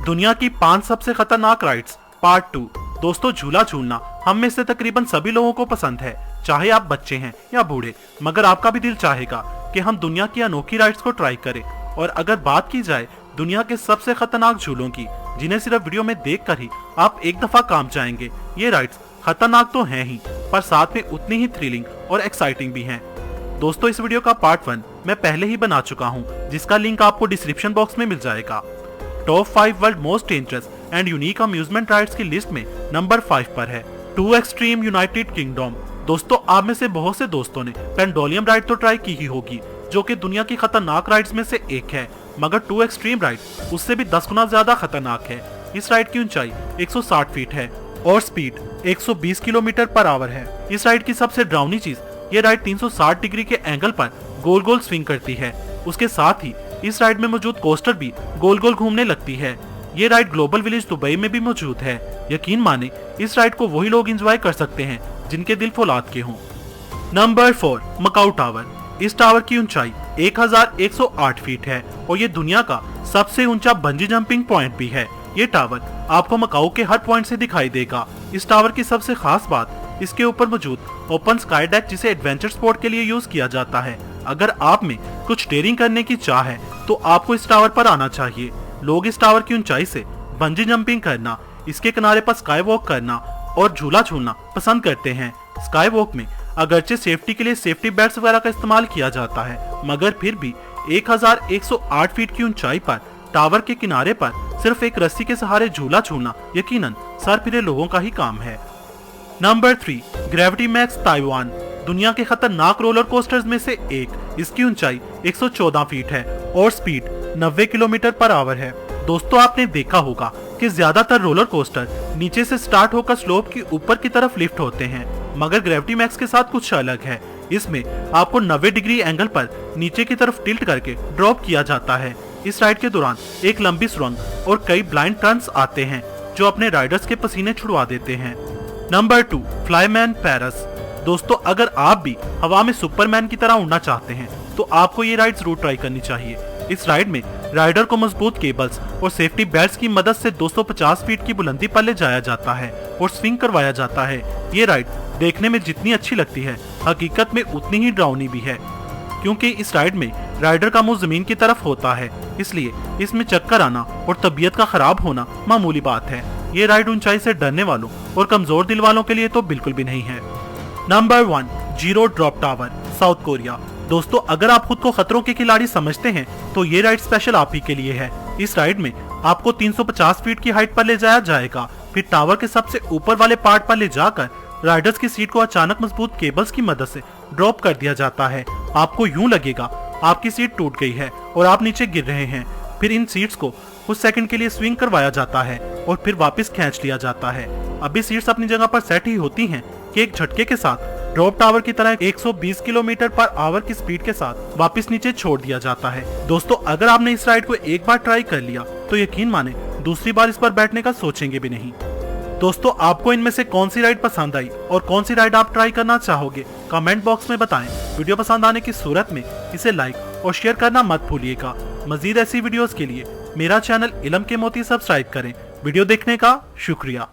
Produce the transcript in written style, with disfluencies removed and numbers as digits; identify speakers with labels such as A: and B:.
A: दुनिया की 5 सबसे खतरनाक राइड्स पार्ट 2। दोस्तों, झूला झूलना हम में से तकरीबन सभी लोगों को पसंद है, चाहे आप बच्चे हैं या बूढ़े। मगर आपका भी दिल चाहेगा कि हम दुनिया की अनोखी राइड्स को ट्राई करें। और अगर बात की जाए दुनिया के सबसे खतरनाक झूलों की, जिन्हें सिर्फ वीडियो में देखकर ही आप एक दफा कांप जाएंगे, ये राइड्स खतरनाक तो हैं ही, पर साथ में उतनी ही थ्रिलिंग और एक्साइटिंग भी हैं। दोस्तों, इस वीडियो का पार्ट 1 मैं पहले ही बना चुका हूँ, जिसका लिंक आपको डिस्क्रिप्शन बॉक्स में मिल जाएगा। Top 5 world most dangerous and unique amusement rides की लिस्ट में नंबर 5 पर है टू एक्सट्रीम यूनाइटेड किंगडम। दोस्तों, आप में से बहुत से दोस्तों ने पेंडोलियम राइड तो ट्राई की ही होगी, जो कि दुनिया की खतरनाक राइड्स में से एक है। मगर टू एक्सट्रीम राइड उससे भी 10 गुना ज्यादा खतरनाक है। इस राइड की ऊंचाई 160 फीट है और स्पीड 120 किलोमीटर पर आवर है। इस राइड की सबसे डरावनी चीज, ये राइड 360 डिग्री के एंगल पर गोल गोल स्विंग करती है। उसके साथ ही इस राइड में मौजूद कोस्टर भी गोल गोल घूमने लगती है। ये राइड ग्लोबल विलेज दुबई में भी मौजूद है। यकीन माने, इस राइड को वही लोग एंजॉय कर सकते हैं जिनके दिल फौलाद के हों। Number 4, Macau tower. इस टावर की ऊंचाई 1108 फीट है और ये दुनिया का सबसे ऊंचा बंजी जंपिंग पॉइंट भी है। ये टावर आपको मकाऊ के हर पॉइंट से दिखाई देगा। इस टावर की सबसे खास बात इसके ऊपर मौजूद ओपन स्काई डेक, जिसे एडवेंचर स्पोर्ट के लिए यूज किया जाता है। अगर आप में कुछ डेयरिंग करने की चाह है तो आपको इस टावर पर आना चाहिए। लोग इस टावर की ऊंचाई से बंजी जंपिंग करना, इसके किनारे पर स्काई वॉक करना और झूला झूलना पसंद करते हैं। स्काई वॉक में अगरचे सेफ्टी के लिए सेफ्टी बेल्ट्स वगैरह का इस्तेमाल किया जाता है, मगर फिर भी 1108 फीट की ऊंचाई पर टावर के किनारे पर सिर्फ एक रस्सी के सहारे झूला झूलना यकीनन सर फिरे लोगों का ही काम है। Number 3, gravity max Taiwan. दुनिया के खतरनाक रोलर कोस्टर्स में से एक। इसकी ऊंचाई 114 फीट है और स्पीड 90 किलोमीटर पर आवर है। दोस्तों, आपने देखा होगा कि ज्यादातर रोलर कोस्टर नीचे से स्टार्ट होकर स्लोप की ऊपर की तरफ लिफ्ट होते हैं, मगर ग्रेविटी मैक्स के साथ कुछ अलग है। इसमें आपको 90 डिग्री एंगल पर नीचे की तरफ टिल्ट करके ड्रॉप किया जाता है। इस राइड के दौरान एक लंबी सुरंग और कई ब्लाइंड टर्न्स आते हैं जो अपने राइडर्स के पसीने छुड़वा देते हैं। Number 2, Flyman Paris. दोस्तों, अगर आप भी हवा में सुपरमैन की तरह उड़ना चाहते हैं तो आपको ये राइड जरूर ट्राई करनी चाहिए। इस राइड में राइडर को मजबूत केबल्स और सेफ्टी बेल्ट्स की मदद से 250 फीट की बुलंदी पर ले जाया जाता है और स्विंग करवाया जाता है। ये राइड देखने में जितनी अच्छी लगती है, हकीकत में उतनी ही डरावनी भी है, क्योंकि इस राइड में राइडर का मुंह जमीन की तरफ होता है, इसलिए इसमें चक्कर आना और तबीयत का खराब होना मामूली बात है। ये राइड ऊंचाई से डरने वालों और कमजोर दिल वालों के लिए तो बिल्कुल भी नहीं है। Number 1, zero drop tower, south Korea. दोस्तों, अगर आप खुद को खतरों के खिलाड़ी समझते हैं तो ये राइड स्पेशल आप ही के लिए है। इस राइड में आपको 350 फीट की हाइट पर ले जाया जाएगा, फिर टावर के सबसे ऊपर वाले पार्ट पर ले जाकर राइडर्स की सीट को अचानक मजबूत केबल्स की मदद से ड्रॉप कर दिया जाता है। आपको यूं लगेगा आपकी सीट टूट गई है और आप नीचे गिर रहे हैं। फिर इन सीट्स को कुछ सेकंड के लिए स्विंग करवाया जाता है और फिर वापस खींच लिया जाता है। अभी सीट्स अपनी जगह पर सेट ही होती हैं कि एक झटके के साथ ड्रॉप टावर की तरह 120 किलोमीटर पर आवर की स्पीड के साथ वापस नीचे छोड़ दिया जाता है। दोस्तों, अगर आपने इस राइड को एक बार ट्राई कर लिया तो यकीन माने दूसरी बार इस पर बैठने का सोचेंगे भी नहीं। दोस्तों, आपको इनमें से कौन सी राइड पसंद आई और कौन सी राइड आप ट्राई करना चाहोगे, कमेंट बॉक्स में बताएं। वीडियो पसंद आने की सूरत में इसे लाइक और शेयर करना मत भूलिएगा। मजीद ऐसी वीडियोस के लिए मेरा चैनल इलम के मोती सब्सक्राइब करें। वीडियो देखने का शुक्रिया।